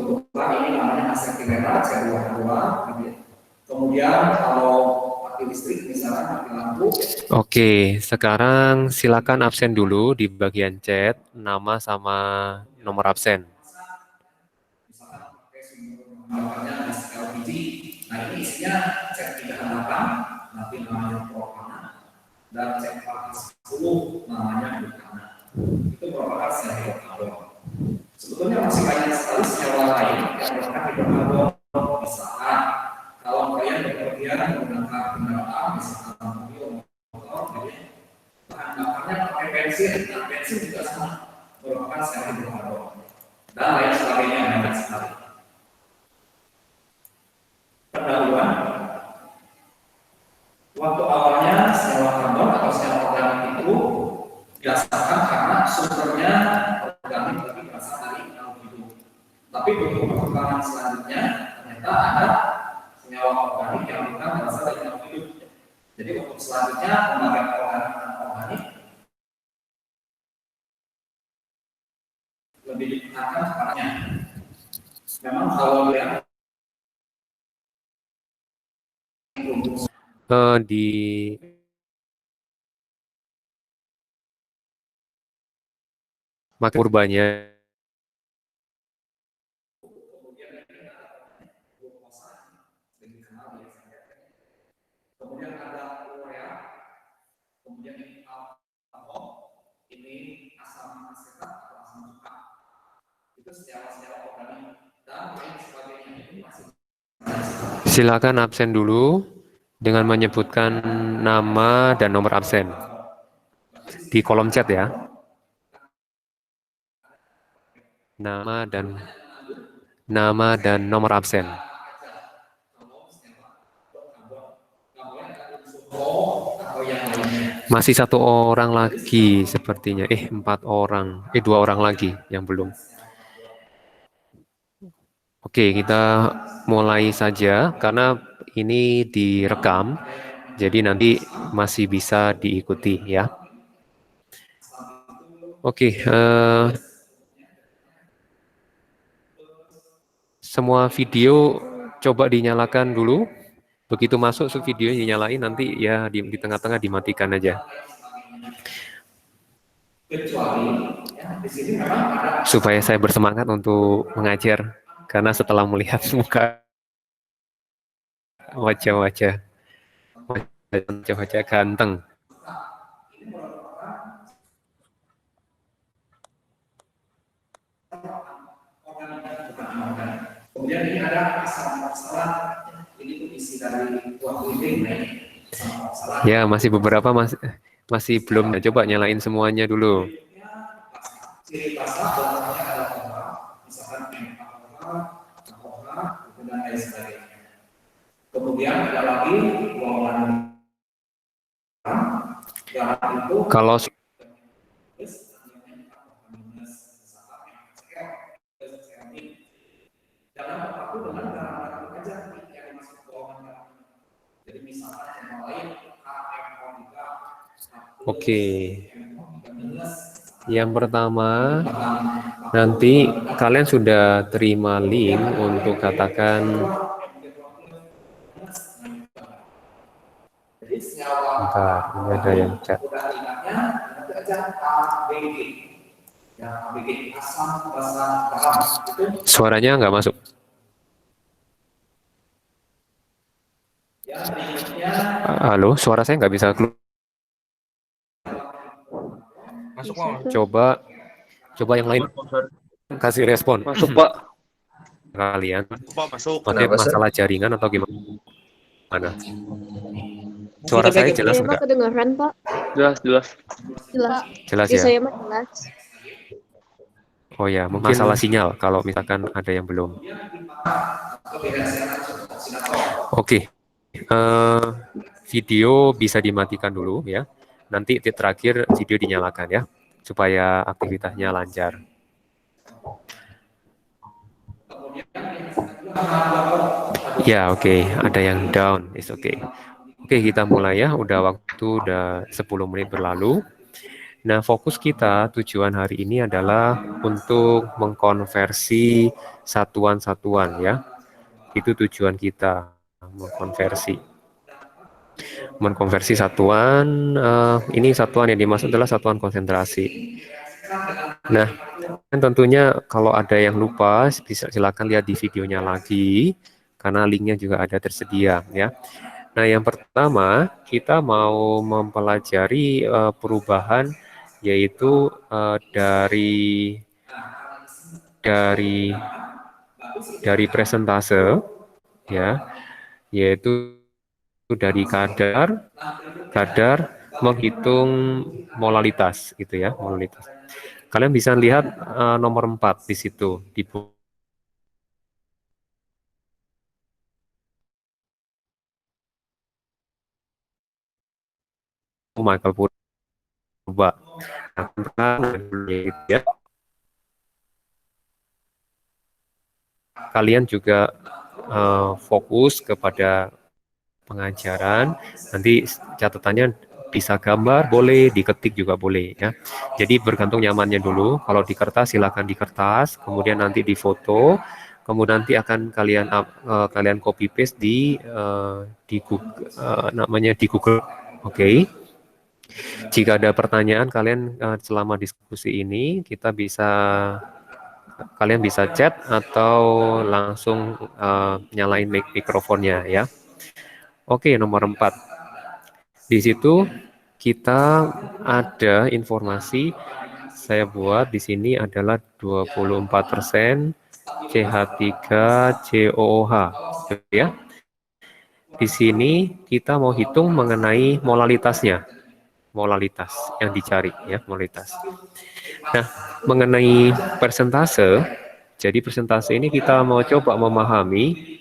kebetulan ini namanya aseptic C22, gitu ya. Kemudian kalau mati listrik misalnya mati lampu. Oke, sekarang silakan absen dulu di bagian chat, nama sama nomor absen. Misalkan pakai sumber namanya LPG, nah ini isinya cek 368, nanti namanya propana, dan cek 410 namanya butana. Itu merupakan senyawa hidrokarbon. Sebetulnya masih banyak sekali senyawa lain yang merupakan hidrokarbon. Misalkan kalau kalian bepergian menggunakan kendaraan, misalkan mobil, motor, bahan bakarnya pakai bensin, dan bensin juga sama merupakan senyawa hidrokarbon. Dan lain sebagainya banyak sekali. Pendahuluan, waktu awalnya senyawa karbon atau senyawa organik itu dirasakan karena sumbernya organik tapi berasal dari makhluk hidup. Tapi untuk perkembangan selanjutnya ternyata ada senyawa organik yang bukan berasal dari makhluk hidup. Jadi untuk selanjutnya pembagian organik dan organik lebih ditekankan kepadanya. Memang kalau lihat di maka purbanya kemudian ada urea, kemudian ini alkohol, ini asam asetat atau asam cuka. Itu senyawa-senyawa organik dan lain sebagainya ini masih. silakan absen dulu dengan menyebutkan nama dan nomor absen di kolom chat ya. Nama dan nomor absen. Masih satu orang lagi sepertinya. 4 orang. 2 orang lagi yang belum. Oke, kita mulai saja karena ini direkam. Jadi nanti masih bisa diikuti ya. Oke, semua video coba dinyalakan dulu. Begitu masuk video dinyalain, nanti ya di tengah-tengah dimatikan aja. Supaya saya bersemangat untuk mengajar. Karena setelah melihat muka wajah-wajah ganteng. Kemudian ini ada asam oksalat, ini tuh isi dari kuah kuning. Ya, masih beberapa masih belum. Coba nyalain semuanya dulu. Ciri rasa belakangnya ada koma, misalkan koma, dan lain sebagainya. Kemudian ada lagi ruangan itu kalau jangan terpaku dengan garam-garam aja yang masuk ke ruangan. Jadi misalkan yang lain KM03. Oke. Yang pertama, nanti kalian sudah terima link untuk katakan bentar, ini ada yang chat. Suaranya nggak masuk. Halo, suara saya nggak bisa keluar. Masuk, Pak. Coba yang lain kasih respon. Masuk, Pak. Kalian. Masuk. Masalah jaringan atau gimana? Suara saya jelas enggak? Kedengaran, Pak? Jelas. Jelas ya? Saya mah jelas. Oh ya, masalah sinyal kalau misalkan ada yang belum. Oke. Video bisa dimatikan dulu ya. Nanti terakhir video dinyalakan ya, supaya aktivitasnya lancar. Ya, oke. Ada yang down, oke. Oke, kita mulai ya. Udah 10 menit berlalu. Nah, fokus kita tujuan hari ini adalah untuk mengkonversi satuan-satuan ya. Itu tujuan kita, mengkonversi satuan. Ini satuan yang dimaksud adalah satuan konsentrasi. Nah, dan tentunya kalau ada yang lupa, bisa silakan lihat di videonya lagi, karena linknya juga ada tersedia ya. Nah, yang pertama kita mau mempelajari perubahan, yaitu dari dari presentase ya, yaitu dari kadar menghitung molalitas gitu ya, molalitas. Kalian bisa lihat nomor 4 di situ di buku Michael Purba. Nah, ya, kalian juga fokus kepada pengajaran. Nanti catatannya bisa gambar boleh, diketik juga boleh ya. Jadi bergantung nyamannya dulu. Kalau di kertas silakan di kertas, kemudian nanti di foto, kemudian nanti akan kalian copy paste di Google, namanya di Google. Oke. Jika ada pertanyaan kalian selama diskusi ini, kalian bisa chat atau langsung nyalain mikrofonnya ya. Oke, nomor 4. Di situ kita ada informasi saya buat di sini adalah 24% CH3COOH ya. Di sini kita mau hitung mengenai molalitasnya. Molalitas yang dicari ya, molalitas. Nah, mengenai persentase, jadi persentase ini kita coba memahami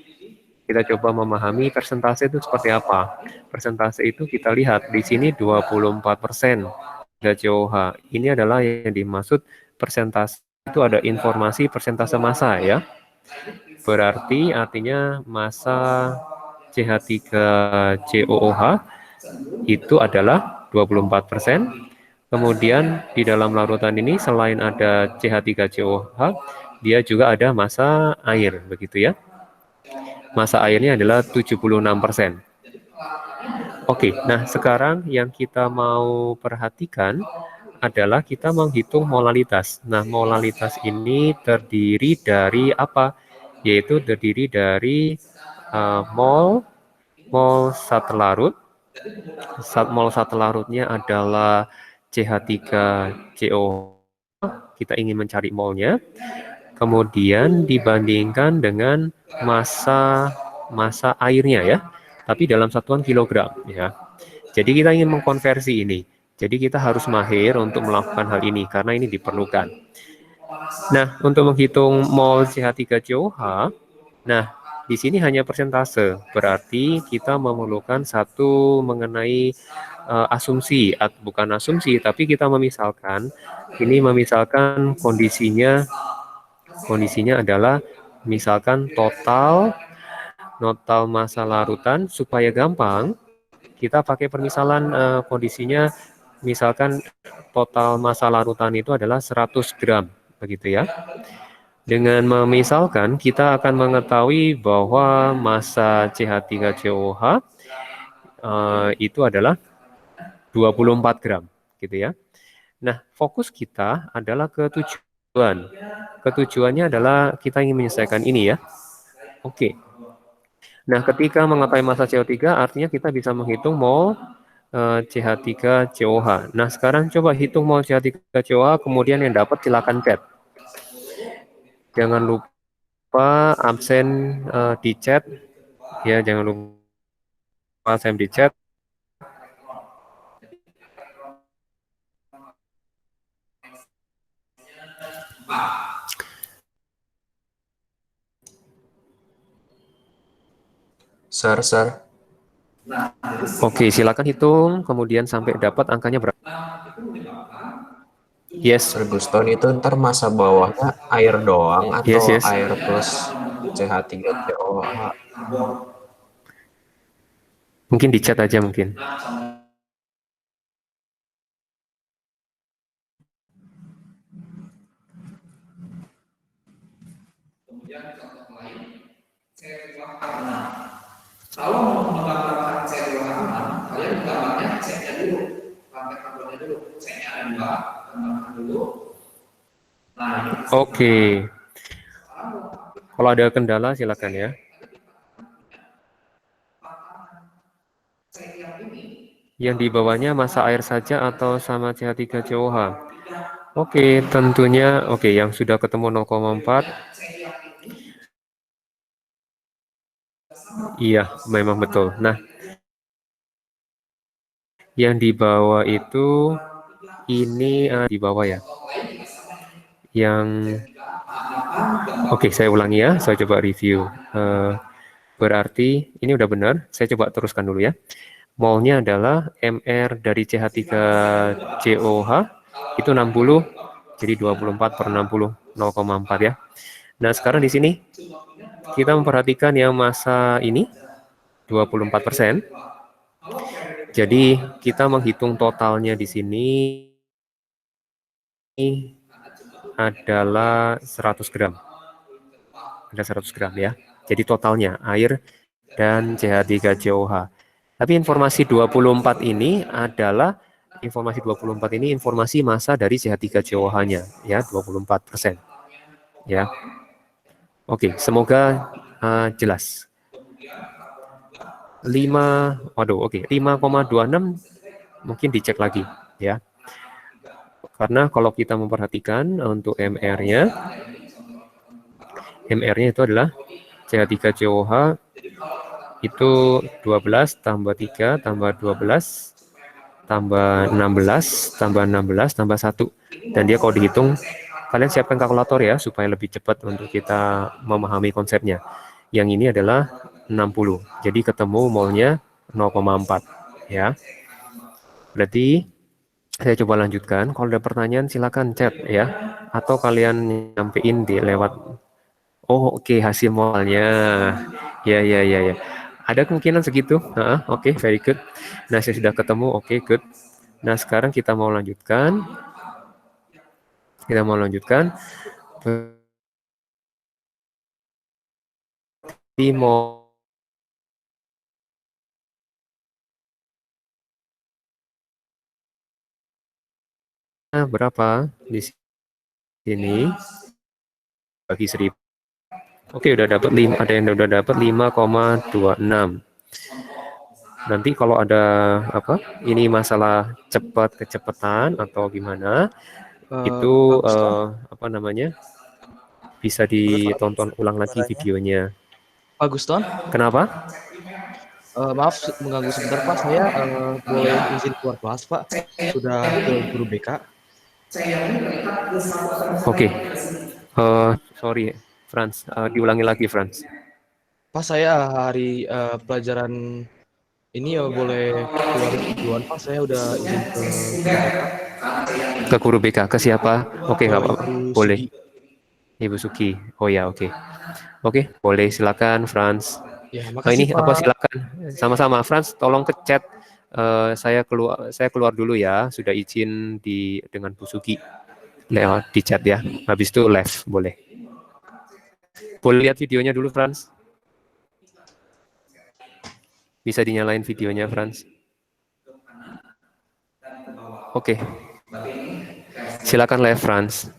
persentase itu seperti apa. Persentase itu kita lihat di sini 24% COH. Ini adalah yang dimaksud persentase itu ada informasi persentase massa ya. Berarti artinya massa CH3COOH itu adalah 24%. Kemudian di dalam larutan ini selain ada CH3COH, dia juga ada massa air begitu ya. Massa airnya adalah 76%. Oke, nah sekarang yang kita mau perhatikan adalah kita menghitung molalitas. Nah, molalitas ini terdiri dari apa? Yaitu terdiri dari mol sat larut. Mol sat larutnya adalah CH3CO. Kita ingin mencari molnya. Kemudian dibandingkan dengan massa airnya ya, tapi dalam satuan kilogram ya. Jadi kita ingin mengkonversi ini. Jadi kita harus mahir untuk melakukan hal ini karena ini diperlukan. Nah, untuk menghitung mol CH3COH, nah di sini hanya persentase, berarti kita memerlukan satu mengenai asumsi, bukan asumsi, tapi kita memisalkan. Ini memisalkan kondisinya adalah misalkan total massa larutan. Supaya gampang kita pakai permisalan kondisinya, misalkan total massa larutan itu adalah 100 gram begitu ya. Dengan memisalkan kita akan mengetahui bahwa massa CH3COH itu adalah 24 gram gitu ya. Nah, fokus kita adalah ke tujuan. Ketujuannya adalah kita ingin menyelesaikan ini ya. Oke. Nah, ketika mengetahui massa CO3 artinya kita bisa menghitung mol CH3COH. Nah, sekarang coba hitung mol CH3COH, kemudian yang dapat silakan chat. Jangan lupa absen di chat ya, jangan lupa absen di chat. Sir. Oke, silakan hitung, kemudian sampai dapat angkanya berapa. Yes. Sir Guston, itu ntar masa bawahnya air doang atau Yes. air plus CH3COH? Mungkin di chat aja mungkin. Nah, kalau mau menggambarkan C2H6, kalian gambarnya C-nya dulu, pakai karbonnya dulu. C-nya ada 2, tambahkan dulu. Nah, Oke. Kalau ada kendala silakan ya. Yang di bawahnya massa air saja atau sama CH3COH? Oke, tentunya oke yang sudah ketemu 0,4. Iya, memang betul. Nah, yang di bawah itu ini di bawah ya. Yang oke, saya ulangi ya, saya coba review. Berarti ini udah benar, saya coba teruskan dulu ya. Molnya adalah MR dari CH3COH itu 60, jadi 24 per 60, 0,4 ya. Nah, sekarang di sini kita memperhatikan yang massa ini 24%. Jadi kita menghitung totalnya di sini adalah 100 gram. Ada 100 gram ya. Jadi totalnya air dan CH3COH. Tapi informasi 24 ini adalah informasi massa dari CH3COH-nya ya, 24%. Ya. Oke, semoga jelas. 5,26 mungkin dicek lagi ya. Karena kalau kita memperhatikan untuk MR-nya itu adalah CH3COH itu 12 tambah 3 tambah 12 tambah 16 tambah 16 tambah 1. Dan dia kalau dihitung, kalian siapkan kalkulator ya supaya lebih cepat untuk kita memahami konsepnya. Yang ini adalah 60. Jadi ketemu molnya 0,4 ya. Berarti saya coba lanjutkan. Kalau ada pertanyaan silakan chat ya, atau kalian nyampein di lewat. Oh oke, hasil molnya. Ya. Ada kemungkinan segitu. Oke, very good. Nah, saya sudah ketemu. Oke, good. Nah, sekarang kita mau lanjutkan. Di mol berapa di sini bagi 1000. Oke, udah dapat 5, ada yang udah dapat 5,26. Nanti kalau ada ini masalah kecepatan atau gimana, itu bisa ditonton ulang lagi videonya. Pak Guston? Kenapa? Maaf mengganggu sebentar Pak, saya boleh izin keluar kelas Pak, sudah ke guru BK. Oke. Sorry Franz, diulangi lagi Franz. Pak, saya hari pelajaran ini ya boleh keluar duluan Pak, saya udah izin ke guru BK. Ke guru BK, ke siapa? Oke, nggak apa-apa, boleh. Ibu Suki. Oh ya, oke. Oke, boleh, silakan Franz. Ya, makasih Pak. Silakan. Sama-sama Franz, tolong ke chat. Saya keluar dulu ya. Sudah izin dengan Bu Suki. Lewat di chat ya. Habis itu live, boleh. Boleh lihat videonya dulu Franz. Bisa dinyalain videonya Franz. Oke. Silakan live Franz.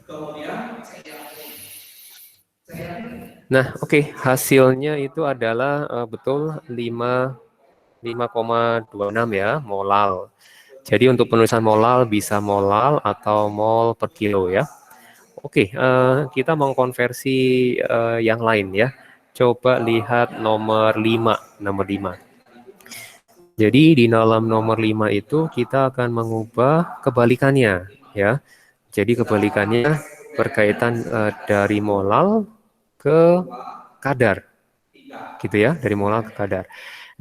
Nah, oke, hasilnya itu adalah betul 5,26 ya, molal. Jadi untuk penulisan molal bisa molal atau mol per kilo ya. Oke, kita mau konversi yang lain ya. Coba lihat nomor 5. Jadi di dalam nomor 5 itu kita akan mengubah kebalikannya ya. Jadi kebalikannya berkaitan dari molal ke kadar. Gitu ya, dari molal ke kadar.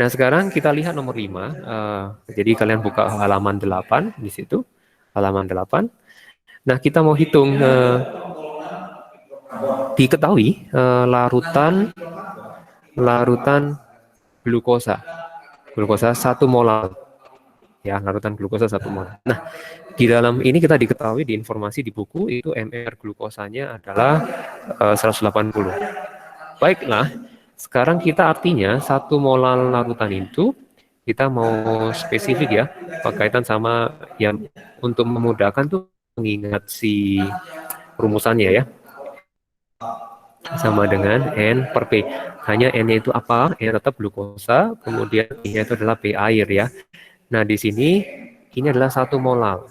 Nah, sekarang kita lihat nomor 5. Jadi kalian buka halaman 8 di situ. Halaman 8. Nah, kita mau hitung diketahui larutan glukosa 1 molar. Ya, larutan glukosa 1 molar. Nah, di dalam ini kita diketahui di informasi di buku itu MR glukosanya adalah 180. Baiklah, sekarang kita artinya 1 molal larutan itu kita mau spesifik ya, berkaitan sama yang untuk memudahkan tuh mengingat si rumusannya ya. Sama dengan N per P. Hanya N-nya itu apa? N tetap glukosa, kemudian P-nya itu adalah P air ya. Nah, di sini ini adalah 1 molal.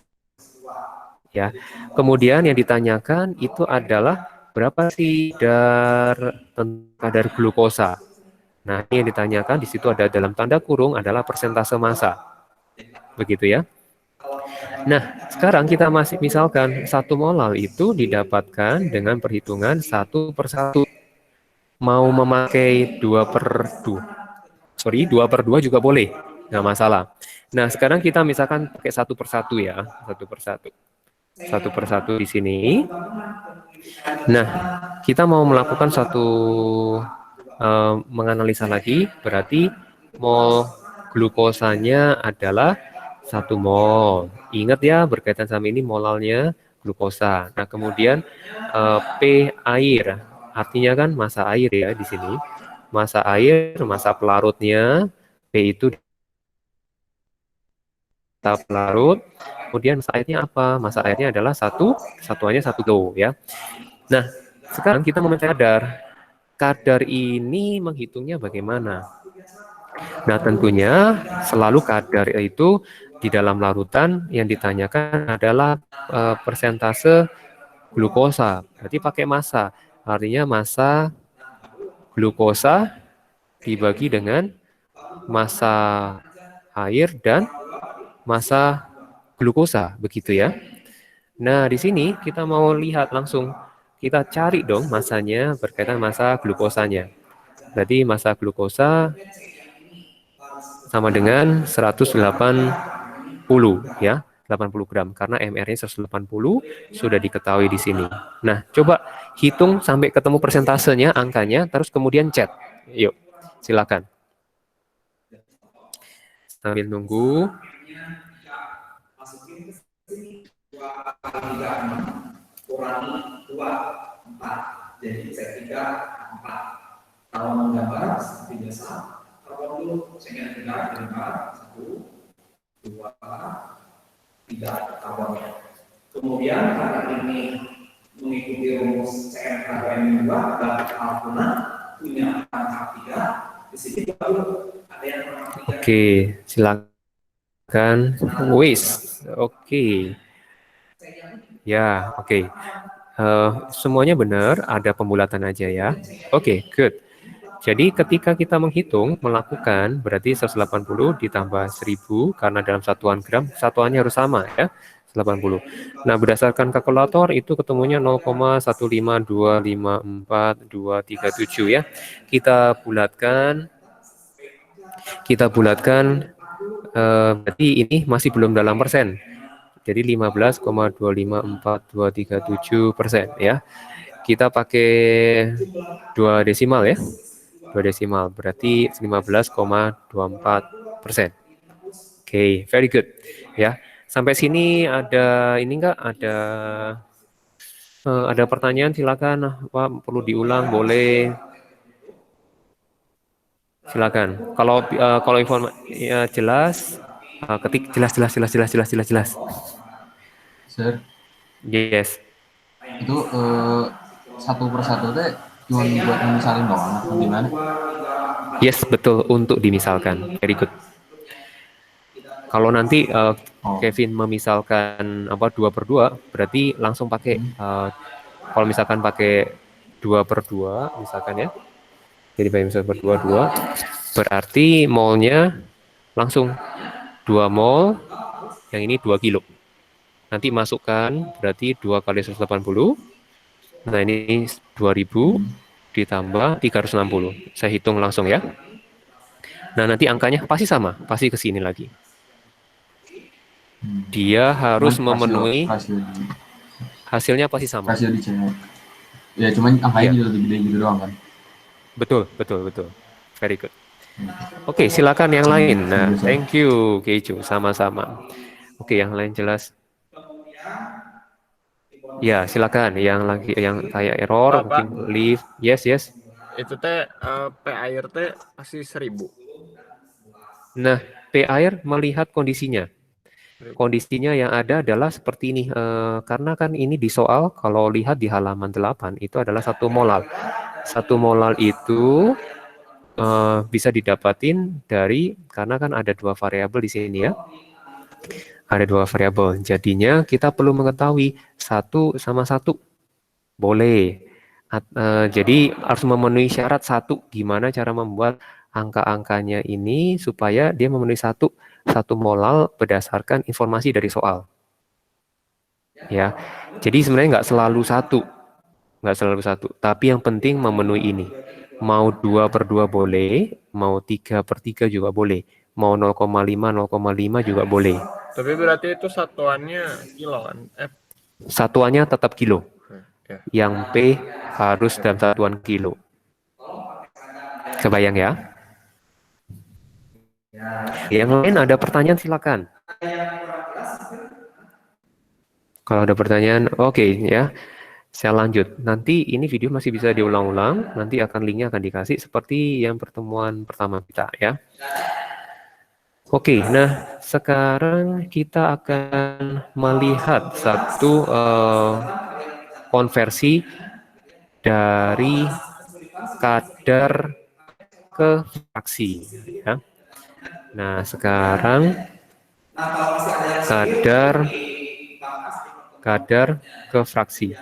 Ya. Kemudian yang ditanyakan itu adalah berapa sih kadar glukosa. Nah, ini yang ditanyakan di situ ada dalam tanda kurung adalah persentase massa. Begitu ya. Nah, sekarang kita masih misalkan 1 molal itu didapatkan dengan perhitungan 1 per 1. Mau memakai 2 per 2 juga boleh, nggak masalah. Nah, sekarang kita misalkan pakai 1 per 1 ya, 1 per 1. 1 per 1 di sini. Nah, kita mau melakukan menganalisa lagi, berarti mol glukosanya adalah 1 mol. Ingat ya, berkaitan sama ini molalnya glukosa. Nah, kemudian P air, artinya kan massa air ya di sini. Massa air, massa pelarutnya, P itu pelarut. Kemudian massa airnya apa? Massa airnya adalah satuannya 1 kilo ya. Nah, sekarang kita mau mencari kadar. Kadar ini menghitungnya bagaimana? Nah, tentunya selalu kadar itu di dalam larutan yang ditanyakan adalah persentase glukosa. Berarti pakai massa. Artinya massa glukosa dibagi dengan massa air dan massa glukosa, begitu ya. Nah, di sini kita mau lihat langsung, kita cari dong masanya berkaitan massa glukosanya. Berarti massa glukosa sama dengan 180 ya, 80 gram karena MR-nya 180 sudah diketahui di sini. Nah, coba hitung sampai ketemu persentasenya, angkanya, terus kemudian chat. Yuk, silakan. Sambil nunggu. Kurangi 2, 4. Jadi Z3, 4. Kalau menggambar seperti biasa, kalau dulu saya ingat 1, 2, 3 karbonnya. Kemudian karena ini mengikuti rumus CN2 dan Alpuna punya angka 3, di sini baru ada yang angka 3. Oke, silakan. Wis, oke. Ya, oke. Semuanya benar, ada pembulatan aja ya. Oke, good. Jadi ketika kita melakukan, berarti 180 ditambah 1000, karena dalam satuan gram, satuannya harus sama ya, 180. Nah, berdasarkan kalkulator itu ketemunya 0,15254,237 ya. Kita bulatkan, berarti ini masih belum dalam persen. Jadi 15,254237% ya. Kita pakai 2 desimal ya. 2 desimal berarti 15,24%. Oke, very good ya. Sampai sini ada ini enggak ada pertanyaan, silakan. Pak, perlu diulang boleh. Silakan. Kalau informasi ya, jelas, ketik jelas. Sir, Yes. itu 1 per 1 teh cuma buat misalin doang atau gimana? Yes, betul, untuk dimisalkan. Very good. Kalau nanti Kevin memisalkan 2 per 2, berarti langsung pakai kalau misalkan pakai 2 per 2 misalkan ya. Jadi misalkan per 2, berarti molnya langsung 2 mol, yang ini 2 kilo. Nanti masukkan berarti 2 kali 180. Nah, ini 2000 ditambah 360. Saya hitung langsung ya. Nah, nanti angkanya pasti sama, pasti ke sini lagi. Dia harus memenuhi hasilnya pasti sama. Hasil dicek. Ya, cuman angkanya jadi lebih gede gitu doang kan. Betul. Very good. Oke, silakan yang lain. Nah, thank you, Keju. Sama-sama. Oke, yang lain jelas. Ya, silakan. Yang kayak error, mungkin leave. Yes. itu teh P air teh pasti 1000. Nah, P air melihat kondisinya. Kondisinya yang ada adalah seperti ini. Karena kan ini di soal, kalau lihat di halaman 8, itu adalah 1 molal. 1 molal itu bisa didapatin dari, karena kan ada 2 variabel di sini ya. Ada 2 variabel. Jadinya kita perlu mengetahui 1 sama 1. Boleh. Jadi harus memenuhi syarat 1. Gimana cara membuat angka-angkanya ini supaya dia memenuhi 1 molal berdasarkan informasi dari soal. Ya. Jadi sebenarnya nggak selalu 1. Nggak selalu 1. Tapi yang penting memenuhi ini. Mau 2/2 boleh, mau 3/3 juga boleh. Mau 0,5, 0,5 juga boleh. Tapi berarti itu satuannya kilo kan? Satuannya tetap kilo. Ya. Yang P harus dalam satuan kilo. Kebayang ya? Yang lain ada pertanyaan silakan. Kalau ada pertanyaan, oke ya. Saya lanjut. Nanti ini video masih bisa diulang-ulang. Nanti akan linknya akan dikasih seperti yang pertemuan pertama kita ya. Oke, nah sekarang kita akan melihat satu konversi dari kadar ke fraksi ya. Nah, sekarang kadar ke fraksi.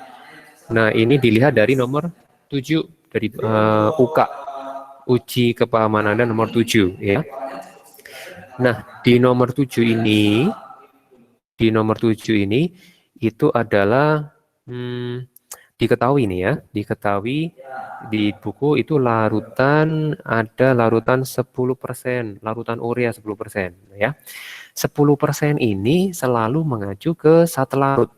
Nah, ini dilihat dari nomor 7 dari UK, uji kepahaman Anda nomor 7 ya. Nah, di nomor 7 ini itu adalah diketahui nih ya, diketahui di buku itu ada larutan 10%, larutan urea 10% ya. 10% ini selalu mengacu ke satu larut.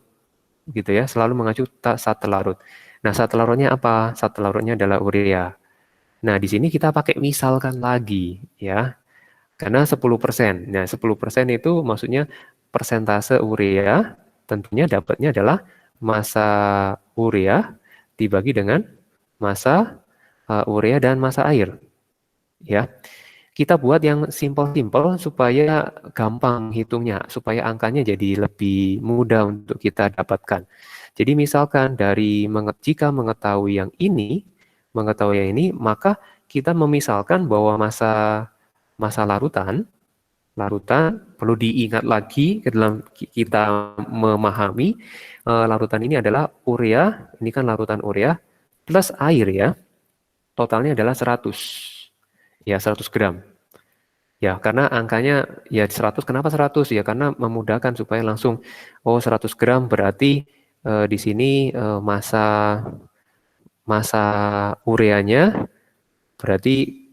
Gitu ya, selalu mengacu satu larut. Nah, satu larutnya apa? Satu larutnya adalah urea. Nah, di sini kita pakai misalkan lagi ya. Karena 10%. Nah, 10% itu maksudnya persentase urea, tentunya dapatnya adalah massa urea dibagi dengan massa urea dan massa air. Ya. Kita buat yang simpel-simpel supaya gampang hitungnya, supaya angkanya jadi lebih mudah untuk kita dapatkan. Jadi misalkan jika mengetahui yang ini, maka kita memisalkan bahwa masa larutan perlu diingat lagi ke dalam kita memahami larutan ini adalah urea, ini kan larutan urea plus air ya. Totalnya adalah 100. Ya, 100 gram. Ya, karena angkanya ya 100, kenapa 100? Ya, karena memudahkan supaya langsung, 100 gram berarti di sini massa ureanya berarti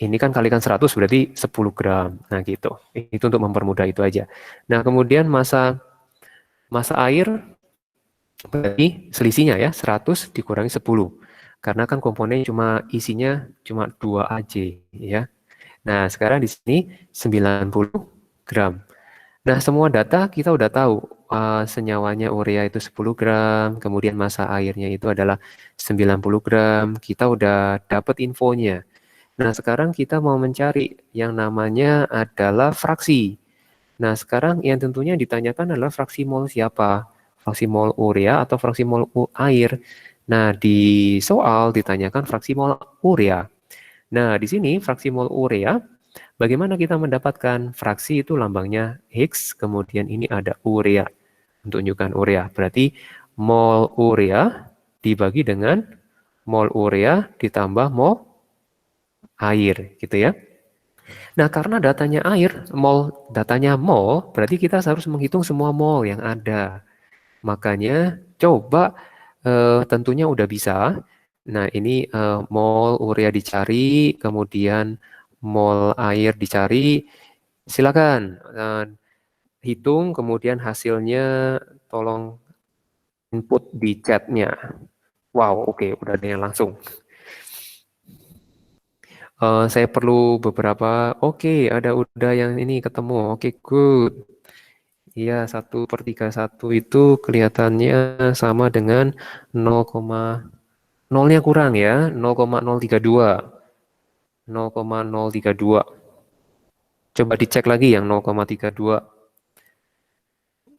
ini kan kalikan 100 berarti 10 gram. Nah, gitu. Itu untuk mempermudah itu aja. Nah, kemudian massa air berarti selisihnya ya 100 dikurangi 10. Karena kan komponen isinya cuma 2 aja ya. Nah, sekarang di sini 90 gram. Nah, semua data kita udah tahu. Senyawanya urea itu 10 gram, kemudian massa airnya itu adalah 90 gram. Kita udah dapat infonya. Nah, sekarang kita mau mencari yang namanya adalah fraksi. Nah, sekarang yang tentunya ditanyakan adalah fraksi mol siapa? Fraksi mol urea atau fraksi mol air? Nah, di soal ditanyakan fraksi mol urea. Nah, di sini fraksi mol urea, bagaimana kita mendapatkan fraksi itu lambangnya X, kemudian ini ada urea. Untuk menunjukkan urea, berarti mol urea dibagi dengan mol urea ditambah mol air, gitu ya. Nah, karena datanya mol, berarti kita harus menghitung semua mol yang ada. Makanya coba tentunya udah bisa. Nah, ini mol urea dicari, kemudian mol air dicari. Silakan hitung, kemudian hasilnya tolong input di chatnya. Wow, oke, udah ada yang langsung. Saya perlu beberapa, udah yang ini ketemu, good. Iya, 1/31 itu kelihatannya sama dengan 0,5 nolnya kurang ya, 0,032. 0,032. Coba dicek lagi yang 0,32.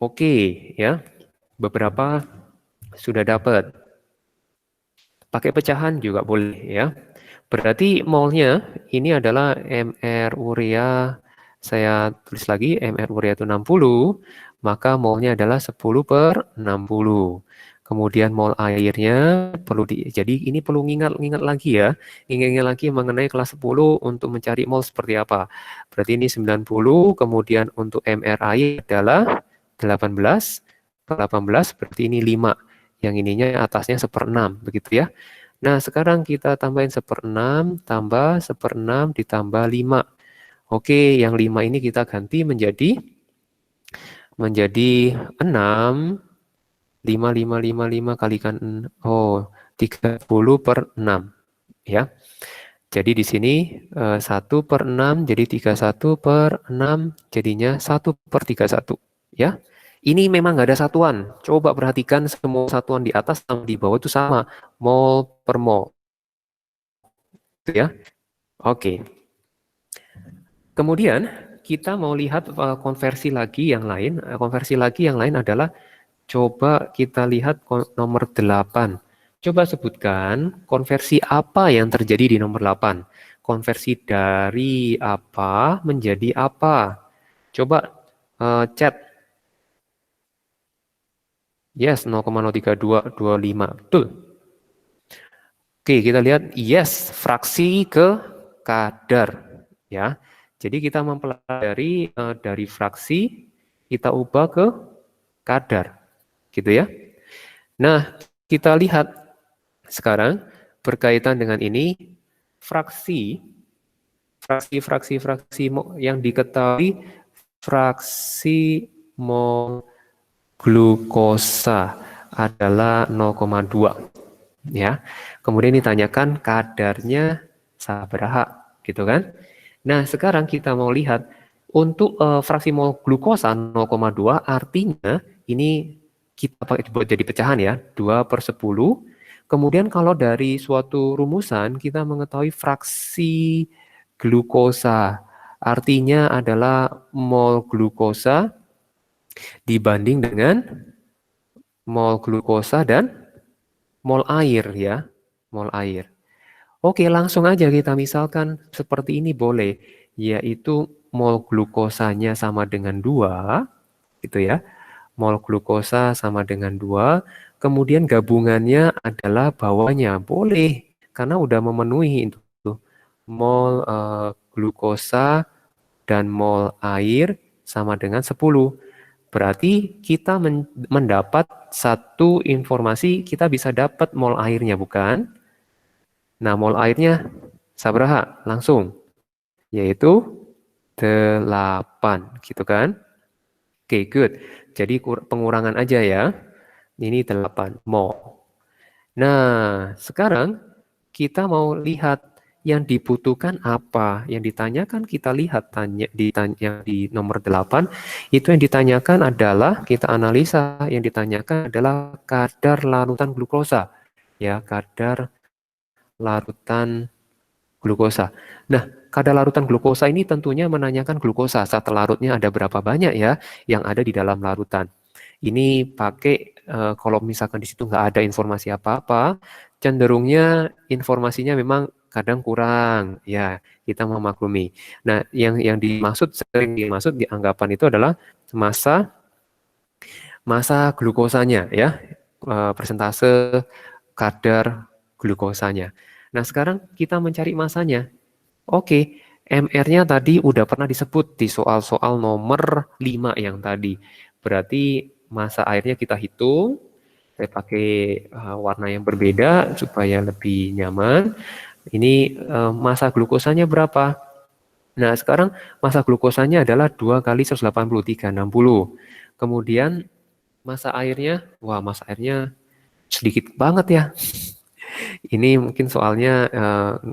Oke, ya. Beberapa sudah dapat. Pakai pecahan juga boleh ya. Berarti molnya ini adalah MR urea. Saya tulis lagi MR urea itu 60, maka molnya adalah 10/60. Kemudian mol airnya jadi ini perlu ingat lagi ya. Ingat lagi mengenai kelas 10 untuk mencari mol seperti apa. Berarti ini 90, kemudian untuk MR air adalah 18 per 18, berarti ini 5. Yang ininya atasnya 1/6, begitu ya. Nah, sekarang kita tambahin 1/6, tambah 1/6 ditambah 5. Oke, yang 5 ini kita ganti menjadi 6. 5 kalikan 30/6 ya. Jadi di sini 1/6 jadi 31/6 jadinya 1/31 ya. Ini memang nggak ada satuan. Coba perhatikan semua satuan di atas sama di bawah itu sama, mol per mol. Gitu ya. Oke. Kemudian kita mau lihat konversi lagi yang lain. Konversi lagi yang lain adalah coba kita lihat nomor 8. Coba sebutkan konversi apa yang terjadi di nomor 8. Konversi dari apa menjadi apa. Coba chat. Yes, 0,03225. Betul. Oke, kita lihat yes, fraksi ke kadar. Ya, jadi kita mempelajari dari fraksi, kita ubah ke kadar. Gitu ya. Nah, kita lihat sekarang berkaitan dengan ini, fraksi yang diketahui fraksi mol glukosa adalah 0,2 ya. Kemudian ditanyakan kadarnya sabaraha gitu kan. Nah, sekarang kita mau lihat untuk fraksi mol glukosa 0,2 artinya ini kita pakai buat jadi pecahan ya, 2/10. Kemudian kalau dari suatu rumusan kita mengetahui fraksi glukosa artinya adalah mol glukosa dibanding dengan mol glukosa dan mol air ya, mol air. Oke, langsung aja kita misalkan seperti ini boleh, yaitu mol glukosanya sama dengan 2, gitu ya. Mol glukosa sama dengan 2, kemudian gabungannya adalah bawahnya, boleh, karena udah memenuhi itu. Mol glukosa dan mol air sama dengan 10. Berarti kita mendapat satu informasi, kita bisa dapat mol airnya, bukan? Nah, mol airnya sabaraha? Langsung. Yaitu 8, gitu kan? Oke, good. Jadi pengurangan aja ya. Ini 8 mol. Nah, sekarang kita mau lihat yang dibutuhkan apa. Yang ditanyakan kita lihat yang di nomor 8 itu yang ditanyakan adalah kita analisa, yang ditanyakan adalah kadar larutan glukosa. Ya, kadar larutan glukosa. Nah, kadar larutan glukosa ini tentunya menanyakan glukosa. Zat larutnya ada berapa banyak ya yang ada di dalam larutan. Ini pakai kalau misalkan di situ nggak ada informasi apa-apa, cenderungnya informasinya memang kadang kurang. Ya, kita memaklumi. Nah, yang sering dimaksud di anggapan itu adalah massa glukosanya ya, persentase kadar glukosanya. Nah, sekarang kita mencari masanya. Oke, MR-nya tadi udah pernah disebut di soal-soal nomor 5 yang tadi. Berarti massa airnya kita hitung. Saya pakai warna yang berbeda supaya lebih nyaman. Ini massa glukosanya berapa? Nah, sekarang massa glukosanya adalah 2 kali 180, 360. Kemudian massa airnya, wah massa airnya sedikit banget ya. Ini mungkin soalnya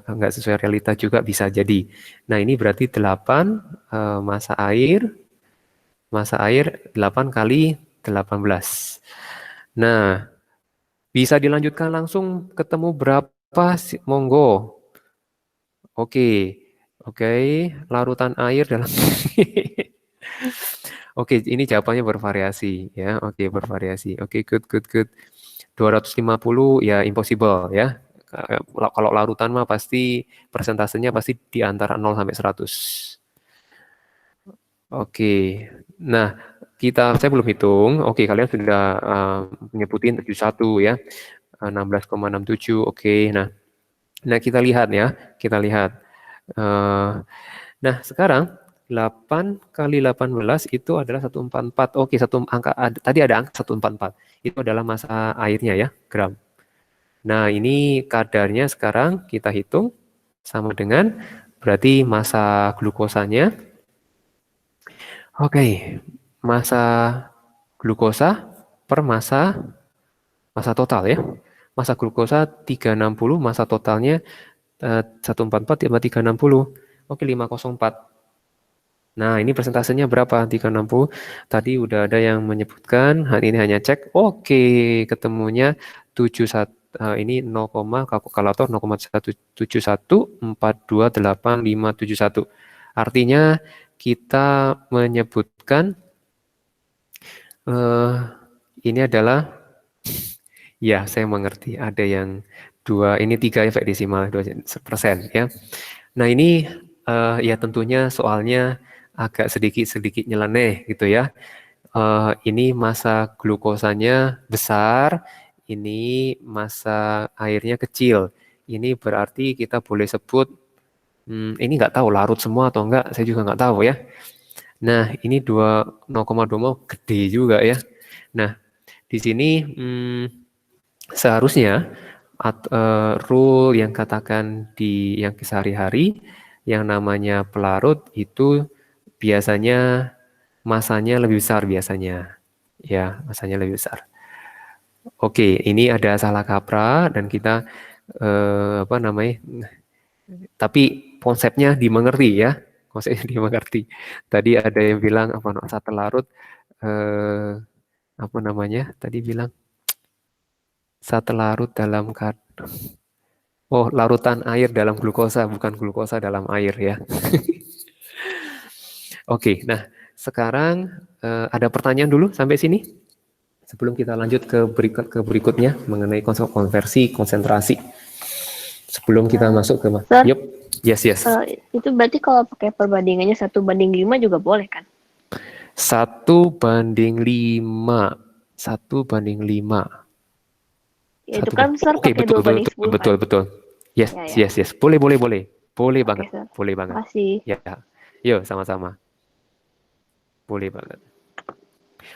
nggak sesuai realita juga bisa jadi. Nah, ini berarti 8 massa air 8 kali 18. Nah, Bisa dilanjutkan langsung ketemu berapa sih? Monggo. Oke. Oke, larutan air dalam Oke, ini jawabannya bervariasi ya. Oke, bervariasi. Oke, good good good. 250 ya impossible ya. Kalau larutan mah pasti persentasenya pasti di antara 0 sampai 100. Oke. Nah, saya belum hitung. Oke, kalian sudah menyebutin 71 ya. 16,67. Oke. Nah, kita lihat ya. Kita lihat. Nah, sekarang 8 kali 18 itu adalah 144. Oke, tadi ada angka 144. Itu adalah massa airnya ya, gram. Nah, ini kadarnya sekarang kita hitung sama dengan berarti massa glukosanya. Oke, massa glukosa per massa total ya. Massa glukosa 360, massa totalnya 144 tambah 360. Oke, 504. Nah, ini persentasenya berapa? 360. Tadi udah ada yang menyebutkan, ini hanya cek. Oke, ketemunya 71. Ini 0, kalkulator 0,171428571. Artinya kita menyebutkan ini adalah, ya saya mengerti, ada yang 2, ini 3 efek desimal 2% ya. Nah ini ya tentunya soalnya agak sedikit nyeleneh gitu ya. Ini massa glukosanya besar, ini massa airnya kecil. Ini berarti kita boleh sebut, ini nggak tahu larut semua atau enggak, saya juga nggak tahu ya. Nah ini 0,2 gede juga ya. Nah di sini seharusnya rule yang katakan yang sehari-hari, yang namanya pelarut itu biasanya masanya lebih besar biasanya. Ya, masanya lebih besar. Oke, ini ada salah kaprah dan kita tapi konsepnya dimengerti ya. Konsepnya dimengerti. Tadi ada yang bilang satu larut tadi bilang satu larut dalam larutan air dalam glukosa, bukan glukosa dalam air ya. Oke, nah sekarang ada pertanyaan dulu sampai sini? Sebelum kita lanjut ke berikutnya mengenai konversi konsentrasi. Sebelum kita masuk ke Sir, yup, yes. Itu berarti kalau pakai perbandingannya 1:5 juga boleh kan? 1:5. Ya, itu kan Sir pakai 2:10. Betul. Yes. Boleh. Boleh banget. Sir. Boleh banget. Makasih. Ya. Yuk, sama-sama. Boleh banget.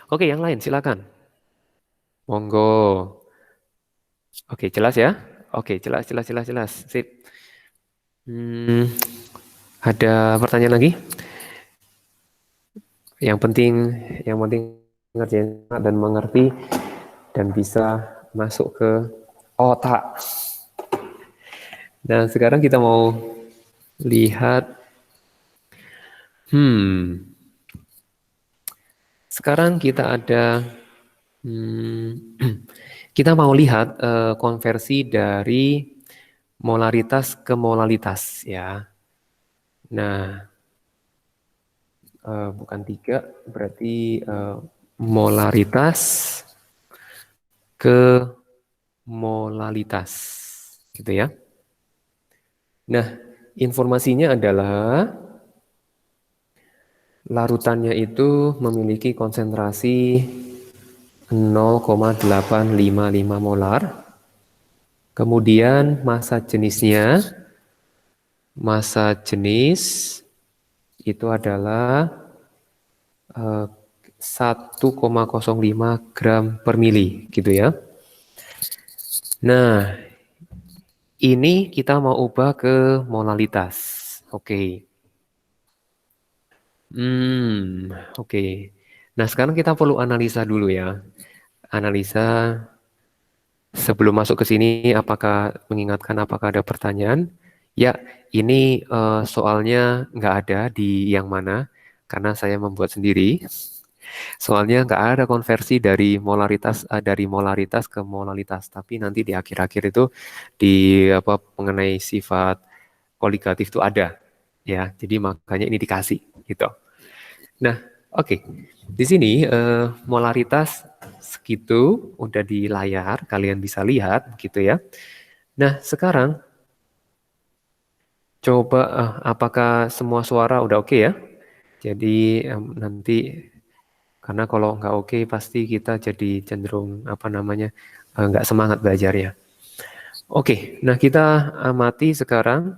Oke, yang lain silakan. Monggo. Oke, jelas ya? Oke, jelas. Sip. Ada pertanyaan lagi? Yang penting ngerjain dan mengerti dan bisa masuk ke otak. Dan sekarang kita mau lihat sekarang kita ada kita mau lihat konversi dari molaritas ke molalitas ya. Nah, bukan 3, berarti molaritas ke molalitas, gitu ya. Nah, informasinya adalah larutannya itu memiliki konsentrasi 0,855 molar. Kemudian massa jenis itu adalah 1,05 gram per mili, gitu ya. Nah, ini kita mau ubah ke molalitas. Oke. Oke. Nah, sekarang kita perlu analisa dulu ya. Analisa sebelum masuk ke sini, apakah ada pertanyaan? Ya, ini soalnya nggak ada di yang mana, karena saya membuat sendiri. Soalnya nggak ada konversi dari molaritas ke molalitas, tapi nanti di akhir-akhir itu di apa mengenai sifat koligatif itu ada, ya. Jadi makanya ini dikasih gitu. Nah, oke. Di sini molaritas segitu udah di layar, kalian bisa lihat gitu ya. Nah, sekarang coba apakah semua suara udah oke ya? Jadi nanti karena kalau nggak oke pasti kita jadi cenderung apa namanya nggak semangat belajarnya. Oke, nah kita amati sekarang.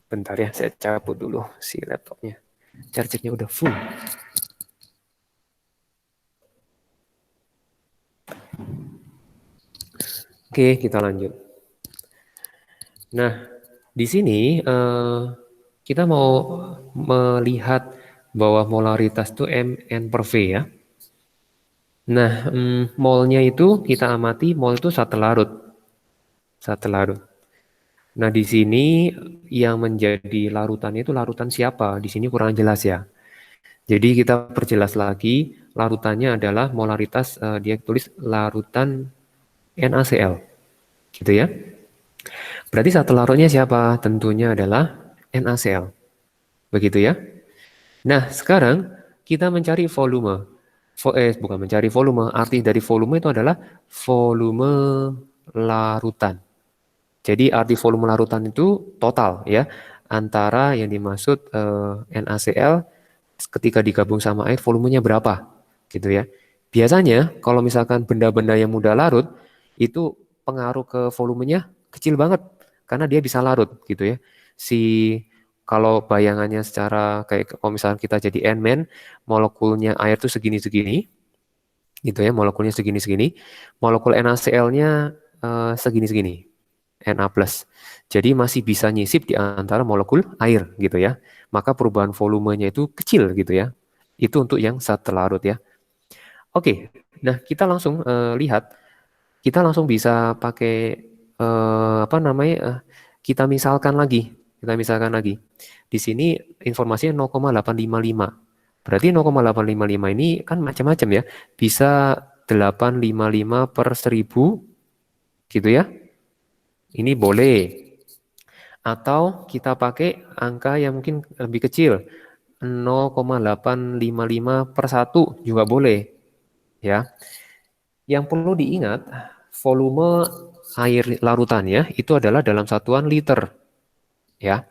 Bentar ya, saya cabut dulu si laptopnya. Chargernya udah full. Oke, kita lanjut. Nah, di sini kita mau melihat bahwa molaritas itu Mn per V ya. Nah, molnya itu kita amati, mol itu satu larut. Satu larut. Nah, di sini yang menjadi larutannya itu larutan siapa? Di sini kurang jelas ya. Jadi kita perjelas lagi, larutannya adalah molaritas, dia tulis larutan NaCl. Gitu ya. Berarti satu larutnya siapa? Tentunya adalah NaCl. Begitu ya. Nah, sekarang kita mencari volume. Bukan mencari volume, arti dari volume itu adalah volume larutan. Jadi arti volume larutan itu total ya, antara yang dimaksud NaCl ketika digabung sama air volumenya berapa, gitu ya. Biasanya kalau misalkan benda-benda yang mudah larut itu pengaruh ke volumenya kecil banget karena dia bisa larut gitu ya. Kalau bayangannya secara kayak kalau misalkan kita jadi N-man, molekulnya air tuh segini-segini, gitu ya, molekulnya segini-segini, molekul NaCl-nya segini-segini. Na+. Jadi masih bisa nyisip di antara molekul air gitu ya. Maka perubahan volumenya itu kecil gitu ya. Itu untuk yang zat larut ya. Oke, nah kita langsung lihat. Kita langsung bisa pakai apa namanya? Kita misalkan lagi. Kita misalkan lagi. Di sini informasinya 0,855. Berarti 0,855 ini kan macam-macam ya. Bisa 855 per 1000 gitu ya. Ini boleh. Atau kita pakai angka yang mungkin lebih kecil. 0,855 per 1 juga boleh. Ya. Yang perlu diingat, volume air larutannya itu adalah dalam satuan liter. Ya.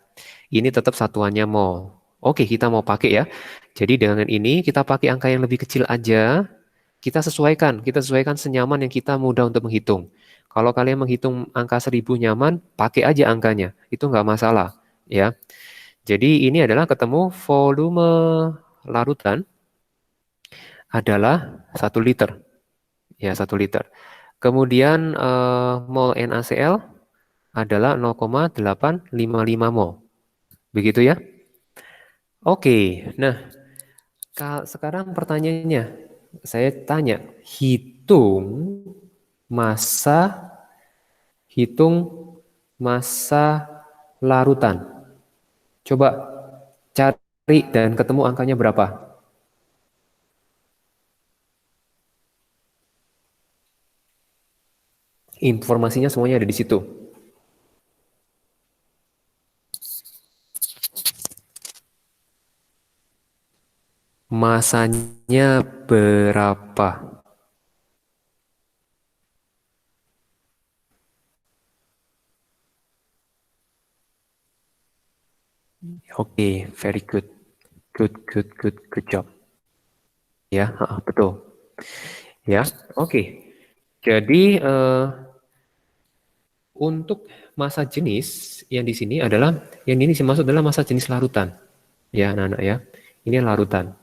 Ini tetap satuannya mol. Oke, kita mau pakai ya. Jadi dengan ini kita pakai angka yang lebih kecil aja. Kita sesuaikan senyaman yang kita mudah untuk menghitung. Kalau kalian menghitung angka 1000 nyaman, pakai aja angkanya. Itu nggak masalah. Ya. Jadi ini adalah ketemu volume larutan adalah 1 liter. Ya, 1 liter. Kemudian mol NaCl adalah 0,855 mol. Begitu ya. Oke, nah sekarang pertanyaannya, saya tanya, massa hitung massa larutan. Coba cari dan ketemu angkanya berapa? Informasinya semuanya ada di situ. Masanya berapa? Oke, very good. Good job. Ya, betul. Ya, oke. Jadi untuk massa jenis yang di sini adalah yang ini dimaksud adalah massa jenis larutan. Ya, anak-anak ya. Ini larutan.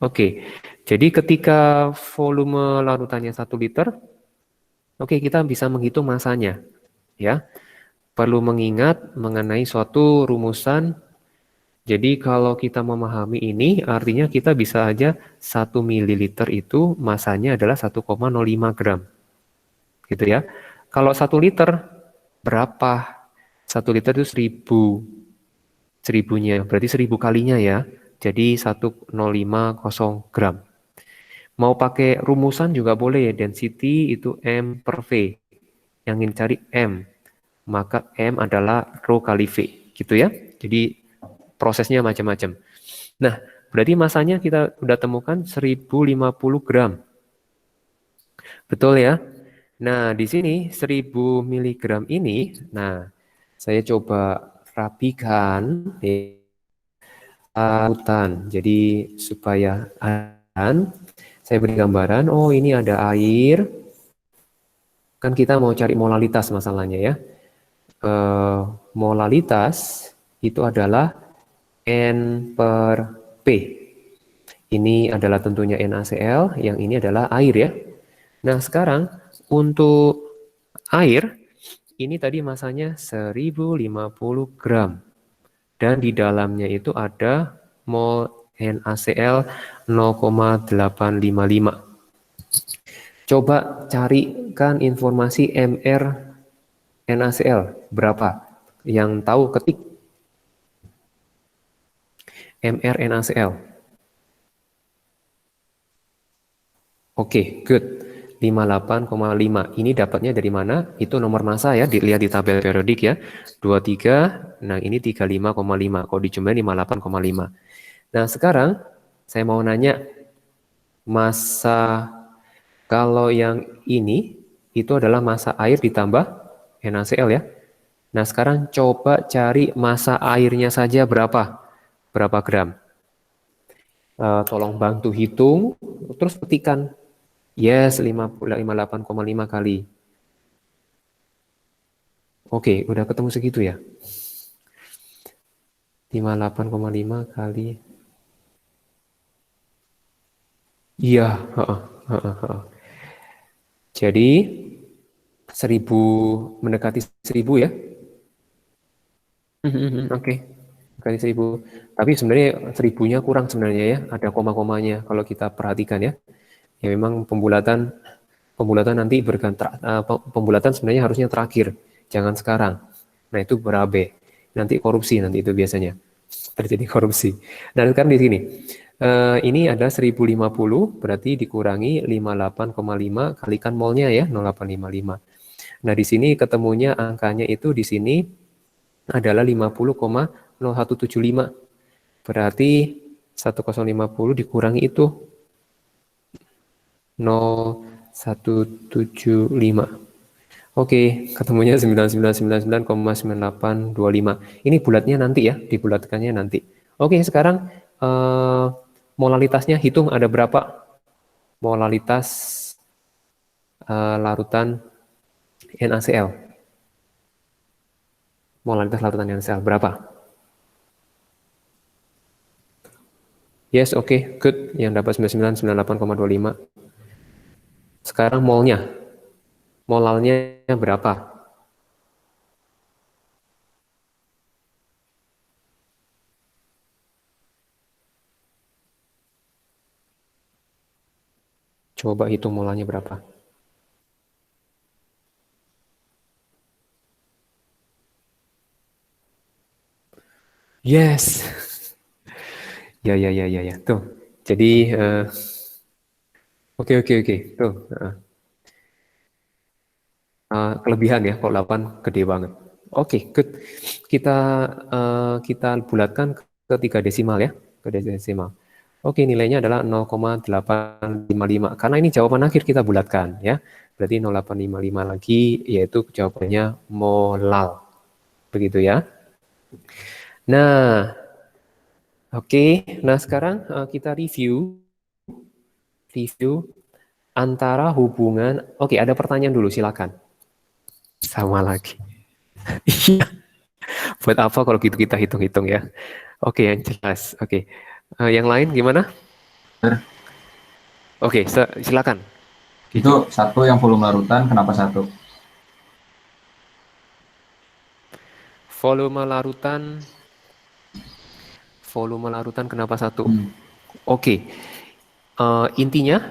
Oke. Jadi ketika volume larutannya 1 liter, oke, kita bisa menghitung massanya. Ya. Perlu mengingat mengenai suatu rumusan. Jadi kalau kita memahami ini, artinya kita bisa aja 1 mililiter itu masanya adalah 1,05 gram. Gitu ya. Kalau 1 liter, berapa? 1 liter itu 1000. 1000-nya, berarti 1000 kalinya ya. Jadi 1050 gram. Mau pakai rumusan juga boleh. Density itu M per V. Yang ingin cari M. Maka M adalah rho kali V. Gitu ya. Jadi prosesnya macam-macam. Nah, berarti masanya kita udah temukan 1050 gram. Betul ya? Nah, di sini 1000 miligram ini, nah, saya coba rapikan lautan. Jadi supaya saya beri gambaran, oh ini ada air. Kan kita mau cari molalitas masalahnya ya. Molalitas itu adalah N per P. Ini adalah tentunya NaCl, yang ini adalah air ya. Nah, sekarang untuk air, ini tadi masanya 1050 gram. Dan di dalamnya itu ada mol NaCl 0,855. Coba carikan informasi MR NaCl berapa? Yang tahu ketik MR NaCl. Oke, good. 58,5. Ini dapatnya dari mana? Itu nomor massa ya, dilihat di tabel periodik ya. 23, nah ini 35,5. Kalau dijumlahin 58,5. Nah, sekarang saya mau nanya massa, kalau yang ini itu adalah massa air ditambah NaCl ya. Nah, sekarang coba cari massa airnya saja berapa? Berapa gram? Tolong bantu hitung, terus petikan. Yes, 58,5 kali. Oke, udah ketemu segitu ya. 58,5 kali. Iya, jadi 1000 mendekati 1000 ya. Oke. Kali 1000. Tapi sebenarnya 1000-nya kurang sebenarnya ya, ada koma-komanya kalau kita perhatikan ya. Ya memang pembulatan nanti pembulatan sebenarnya harusnya terakhir, jangan sekarang. Nah, itu berabe. Nanti korupsi nanti itu biasanya. Terjadi korupsi. Nah, sekarang di sini. Ini ada 1050 berarti dikurangi 58,5 kalikan molnya ya, 0,855. Nah, di sini ketemunya angkanya itu di sini adalah 50,0175. Berarti 1050 dikurangi itu 0175. Oke, ketemunya 9999,9825. Ini bulatnya nanti ya, dibulatkannya nanti. Oke, sekarang molalitasnya hitung ada berapa? Molalitas larutan NaCl. Molalitas larutan NaCl berapa? Yes, oke, good. Yang dapat 9998,25. Sekarang molnya. Molalnya berapa? Coba hitung molalnya berapa. Yes. Ya. Tuh. Jadi oke. Tuh. Kelebihan ya, kok 8 gede banget. Oke, good. Kita bulatkan ke 3 desimal ya, ke desimal. Oke, nilainya adalah 0,855. Karena ini jawaban akhir kita bulatkan ya. Berarti 0,855 lagi yaitu jawabannya molal. Begitu ya. Nah, oke. Nah, sekarang kita review antara hubungan. Oke, ada pertanyaan dulu, silakan. Sama lagi. Iya. Buat apa kalau gitu kita hitung-hitung ya. Oke, yang jelas. Oke. Yang lain gimana? Oke, silakan. Itu satu yang volume larutan, kenapa satu? Volume larutan kenapa satu? Oke. Intinya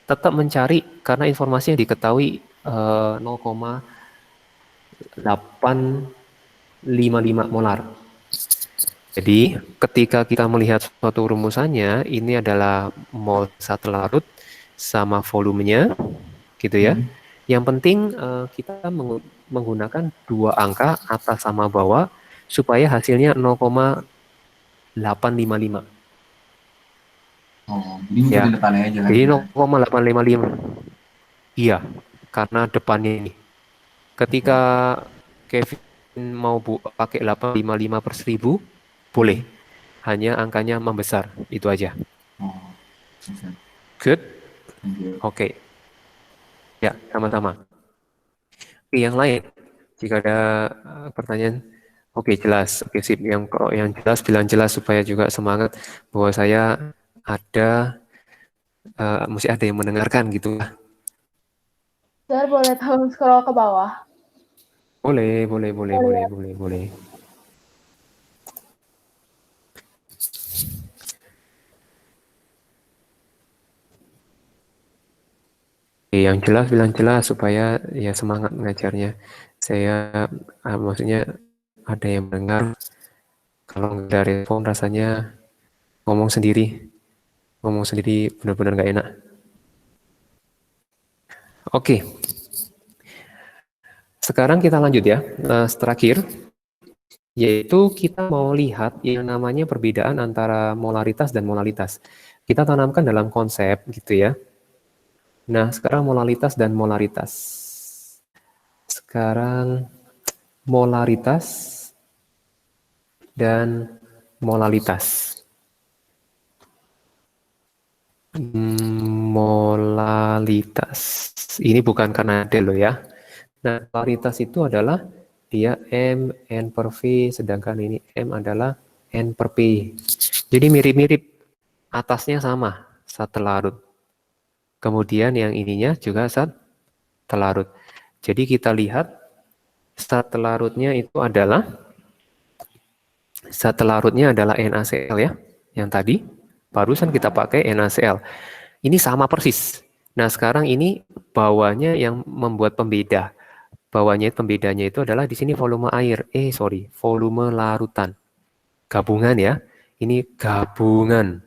tetap mencari karena informasinya diketahui 0,855 molar. Jadi ketika kita melihat suatu rumusannya, ini adalah mol zat larut sama volumenya, gitu ya. Hmm. Yang penting kita menggunakan dua angka atas sama bawah supaya hasilnya 0,855 Oh, jadi ya. ngikutin depannya aja kan Jadi kita. 0,855. Iya, karena depannya ini. Ketika Kevin mau pakai 855 per 1000, boleh. Hanya angkanya membesar, itu aja. Oh, bisa. Good? Thank you. Oke. Ya, sama-sama. Oke, yang lain. Jika ada pertanyaan, oke jelas. Oke sip. Yang jelas bilang jelas supaya juga semangat bahwa saya ada, mesti ada yang mendengarkan gitu. Sir, boleh tolong scroll ke bawah? Boleh, boleh, boleh, boleh, boleh, boleh. Oke, yang jelas bilang jelas supaya ya semangat mengajarnya. Saya maksudnya ada yang mendengar. Kalau nggak ada respon rasanya ngomong sendiri benar-benar nggak enak. Oke, sekarang kita lanjut ya. Terakhir, yaitu kita mau lihat yang namanya perbedaan antara molaritas dan molalitas. Kita tanamkan dalam konsep gitu ya. Nah, sekarang molalitas dan molaritas. Sekarang molaritas dan molalitas. Molalitas. Ini bukan karena ada loh ya. Nah, molaritas itu adalah dia M, N per V, sedangkan ini M adalah N per P. Jadi mirip-mirip, atasnya sama, zat telarut. Kemudian yang ininya juga zat telarut. Jadi kita lihat zat telarutnya itu adalah, zat telarutnya adalah NaCl ya, yang tadi. Barusan kita pakai NaCl. Ini sama persis. Nah, sekarang ini bawahnya yang membuat pembeda. Bawahnya pembedanya itu adalah di sini volume air. Volume larutan. Gabungan ya. Ini gabungan.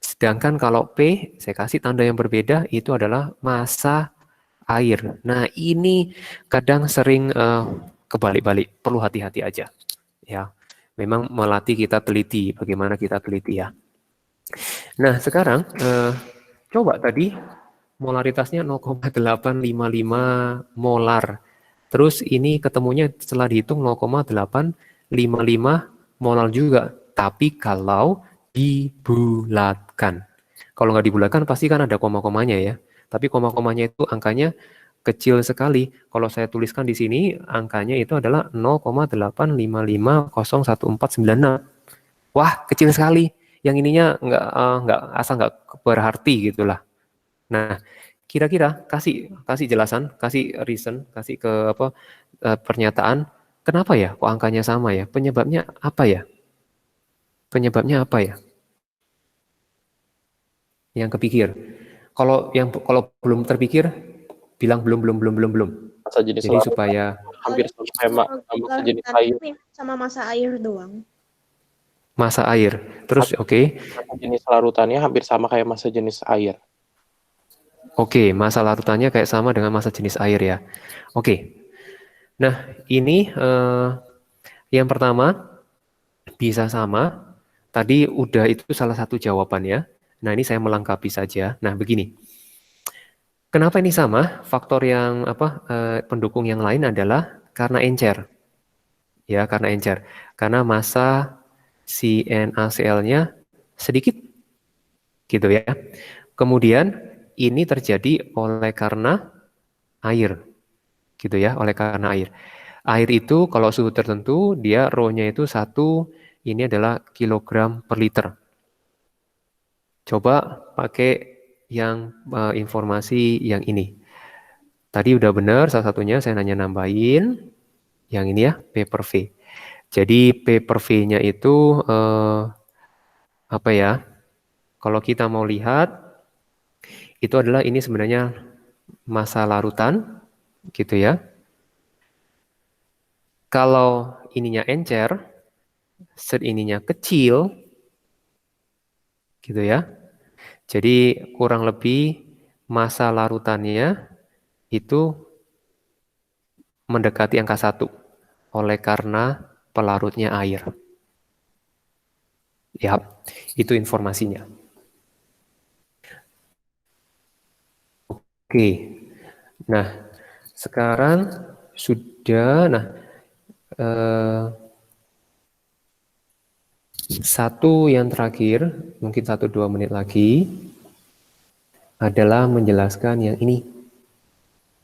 Sedangkan kalau P, saya kasih tanda yang berbeda, itu adalah massa air. Nah, ini kadang sering kebalik-balik. Perlu hati-hati aja. Ya, memang melatih kita teliti. Bagaimana kita teliti ya. Nah, sekarang coba tadi molaritasnya 0,855 molar. Terus ini ketemunya setelah dihitung 0,855 molar juga. Tapi kalau dibulatkan. Kalau nggak dibulatkan pasti kan ada koma-komanya ya. Tapi koma-komanya itu angkanya kecil sekali. Kalau saya tuliskan di sini angkanya itu adalah 0,8550146. Wah, kecil sekali. Yang ininya nggak asal nggak berarti gitulah. Nah, kira-kira kasih jelasan, kasih reason, kasih ke pernyataan. Kenapa ya? Kok angkanya sama ya? Penyebabnya apa ya? Penyebabnya apa ya? Yang kepikir. Kalau belum terpikir, bilang belum. Masa jenis Jadi larutan supaya hampir sama masa jenis air. Sama masa air doang. massa air. Terus oke. Masa jenis larutannya hampir sama kayak masa jenis air. Oke, massa larutannya kayak sama dengan massa jenis air ya. Oke. Nah, ini yang pertama bisa sama. Tadi udah itu salah satu jawabannya. Nah, ini saya melengkapi saja. Nah, begini. Kenapa ini sama? Faktor yang pendukung yang lain adalah karena encer. Ya, karena encer. Karena massa si NaCl-nya sedikit. Gitu ya. Kemudian ini terjadi oleh karena air. Gitu ya, oleh karena air. Air itu kalau suhu tertentu dia rho-nya itu 1, ini adalah kilogram per liter. Coba pakai yang informasi yang ini. Tadi udah benar salah satunya, saya hanya nambahin yang ini ya, P per V. Jadi P per V-nya itu apa ya? Kalau kita mau lihat itu adalah ini sebenarnya massa larutan gitu ya. Kalau ininya encer, ininya kecil, gitu ya. Jadi kurang lebih massa larutannya itu mendekati angka 1 oleh karena pelarutnya air. Ya, itu informasinya. Oke. Nah, sekarang sudah, satu yang terakhir, mungkin 1-2 menit lagi, adalah menjelaskan yang ini.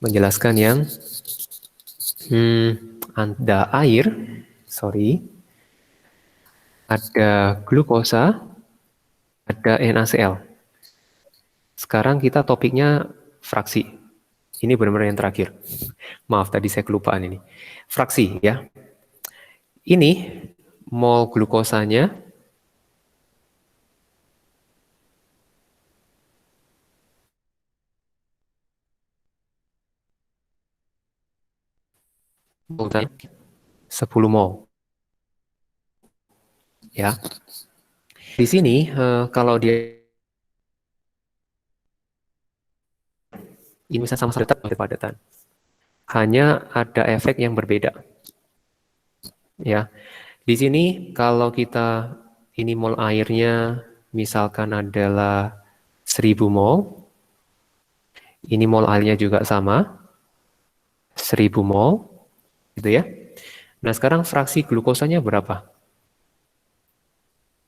Menjelaskan yang ada air, ada glukosa, ada NaCl. Sekarang kita topiknya fraksi. Ini benar-benar yang terakhir. Maaf, tadi saya kelupaan ini. Fraksi, ya. Ini mol glukosanya molnya 10 mol. Ya. Di sini kalau dia ini bisa sama-sama tetap berpadatan. Hanya ada efek yang berbeda. Ya. Di sini kalau kita ini mol airnya misalkan adalah 1000 mol. Ini mol airnya juga sama. 1000 mol. Gitu ya. Nah, sekarang fraksi glukosanya berapa?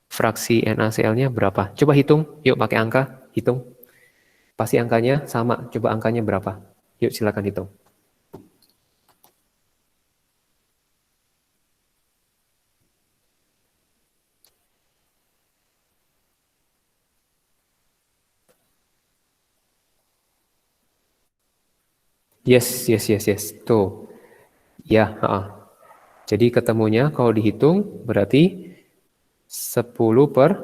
Fraksi NaCl-nya berapa? Coba hitung. Yuk pakai angka, hitung. Pasti angkanya sama. Coba angkanya berapa? Yuk silakan hitung. Yes. Tuh. Ya, Jadi ketemunya kalau dihitung berarti 10 per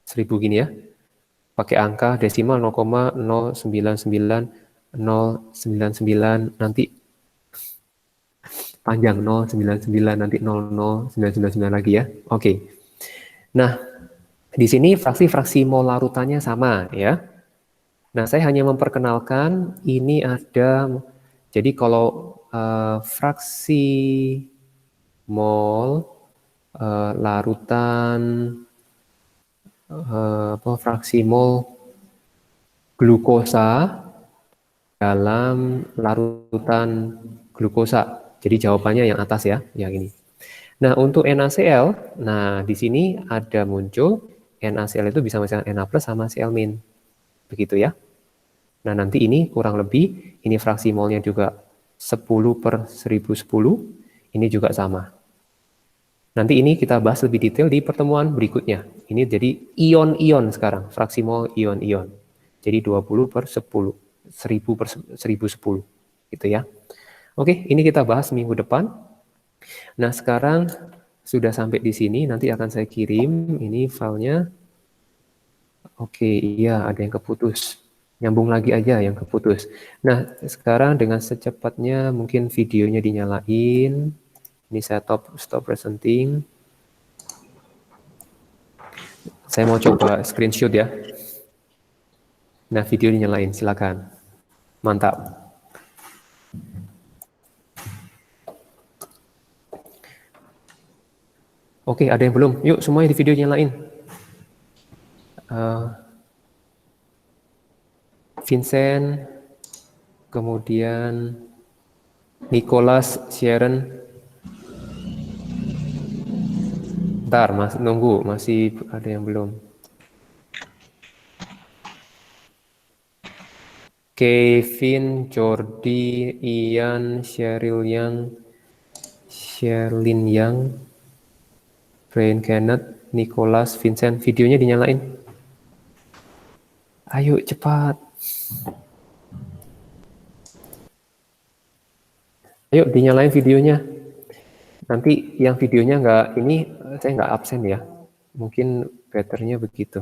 1000 gini ya. Pakai angka desimal 0,099099 nanti panjang 099 nanti 00999 lagi ya. Oke. Nah, di sini fraksi-fraksi mol larutannya sama ya. Nah, saya hanya memperkenalkan ini ada, jadi kalau fraksi mol larutan fraksi mol glukosa dalam larutan glukosa. Jadi jawabannya yang atas ya, yang ini. Nah, untuk NaCl, nah di sini ada muncul NaCl itu bisa misalnya Na+ sama Cl-. Begitu ya. Nah, nanti ini kurang lebih, ini fraksi molnya juga 10 per 1010, ini juga sama. Nanti ini kita bahas lebih detail di pertemuan berikutnya. Ini jadi ion-ion sekarang, fraksi mol ion-ion. Jadi 20 per 10, 1000 per 1010, gitu ya. Oke, ini kita bahas minggu depan. Nah, sekarang sudah sampai di sini, nanti akan saya kirim ini filenya. Oke, iya ada yang keputus. Nyambung lagi aja yang keputus. Nah, sekarang dengan secepatnya mungkin videonya dinyalain. Ini saya stop presenting. Saya mau coba screenshot ya. Nah, video dinyalain, silakan. Mantap. Oke, ada yang belum? Yuk, semuanya di video nyalain. Vincent, kemudian Nicholas, Sharon. Bentar, nunggu, masih ada yang belum. Kevin, Jordi, Ian, Sherlyn Yang, Brian Kenneth, Nicholas, Vincent. Videonya dinyalain. Ayo cepat. Ayo dinyalain videonya. Nanti yang videonya nggak ini, saya nggak absen ya. Mungkin betternya begitu.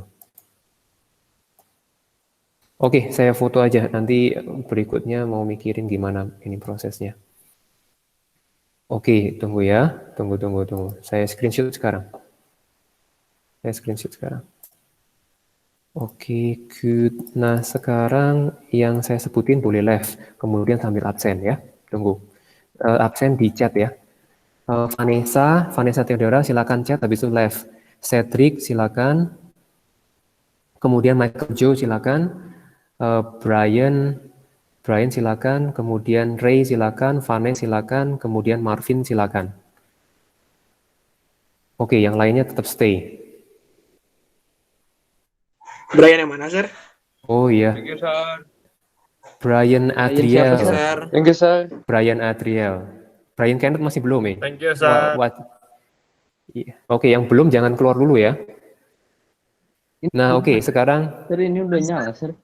Oke, saya foto aja. Nanti berikutnya mau mikirin gimana ini prosesnya. Oke, tunggu ya. Tunggu. Saya screenshot sekarang. Oke, good. Nah, sekarang yang saya sebutin boleh left, kemudian sambil absen ya. Tunggu. Absen di chat ya. Vanessa Theodora silakan chat, habis itu left. Cedric silakan. Kemudian Michael Joe silakan. Brian silakan. Kemudian Ray silakan. Vanessa silakan. Kemudian Marvin silakan. Oke, yang lainnya tetap stay. Brian yang mana, Sir? Oh iya. Thank you, Sir. Brian Adriel. Thank you, sir. Brian Adriel. Brian Kenneth masih belum ya? Thank you, Sir. Iya. Oke, yang belum jangan keluar dulu ya. Nah, oke, sekarang Sir, ini udah nyala, Sir.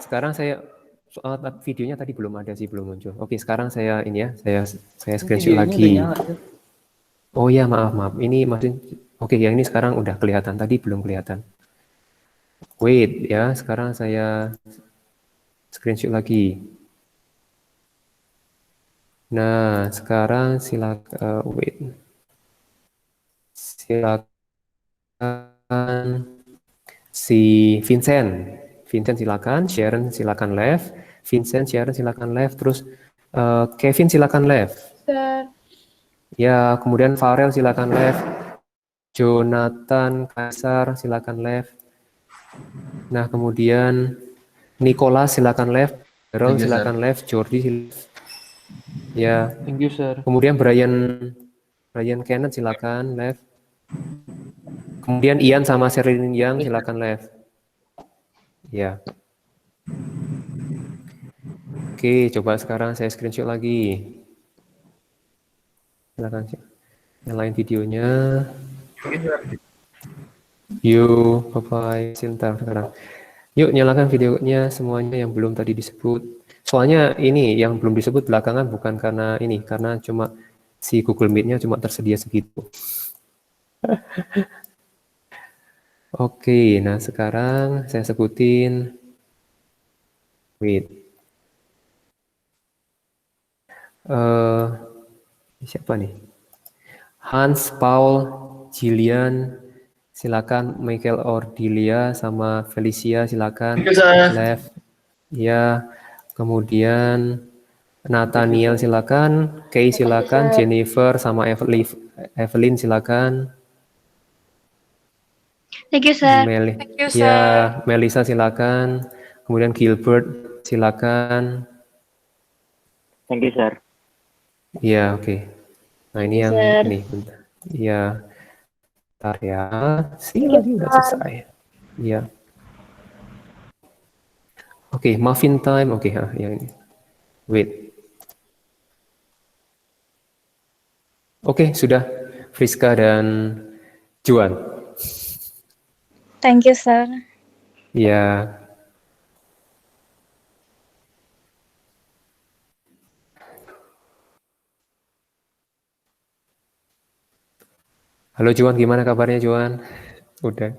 sekarang saya soal videonya tadi belum ada sih, belum muncul. Oke, sekarang saya ini ya, saya screenshot Videonya lagi. udah nyala, Sir. Oh ya, maaf. Ini masih oke, yang ini sekarang udah kelihatan, tadi belum kelihatan. Wait ya, sekarang saya screenshot lagi. Nah, sekarang silakan si Vincent silakan, Sharon silakan left, Sharon silakan left, terus Kevin silakan left. Sir. Ya, kemudian Farel silakan left, Jonathan Kaisar silakan left. Nah, kemudian Nicholas silakan left, Daryl Thank you, silakan left, Jordi left. Ya, Thank you, sir. kemudian Brian Kenneth silakan left. Kemudian Ian sama Sherilyn Yang silakan left. Ya. Oke, coba sekarang saya screenshot lagi. Silakan nyalain videonya. Yuk, bye-bye. Sebentar sekarang. Yuk, nyalakan videonya semuanya yang belum tadi disebut. Soalnya ini yang belum disebut belakangan bukan karena ini, karena cuma si Google Meet-nya cuma tersedia segitu. Oke, nah sekarang saya sebutin. Wait. Siapa nih? Hans, Paul, Jillian, silakan. Michael Ordilia sama Felicia silakan. Left. Ya. Kemudian Nathaniel silakan. Kay silakan. Jennifer sama Evelyn silakan. Thank you, sir. Ya, Melissa silakan. Kemudian Gilbert silakan. Thank you, Sir. Ya, oke. Nah, ini yang Sir. ini. Bentar. Ya. Bentar ya. Lagi udah selesai. Ya. Oke, muffin time. Oke, yang ini. Wait. Oke, sudah. Friska dan Juan. Thank you, sir. Ya. Halo Juan, gimana kabarnya Juan? Udah.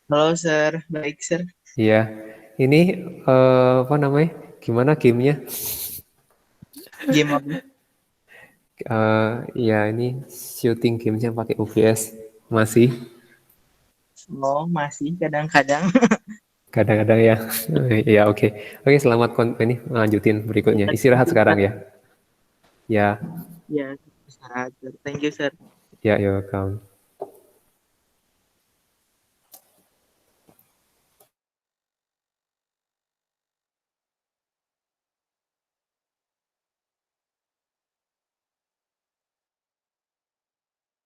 Halo, Sir. Baik, Sir. Iya. Ini apa namanya? Gimana gamenya? Game apa? Ya ini shooting gamenya pakai OBS masih. Oh, masih kadang-kadang. Kadang-kadang ya. Ya oke. Oke, selamat ini lanjutin berikutnya. Istirahat sekarang ya. Ya. Ya, istirahat, Sir. Thank you, Sir. Ya, you're welcome.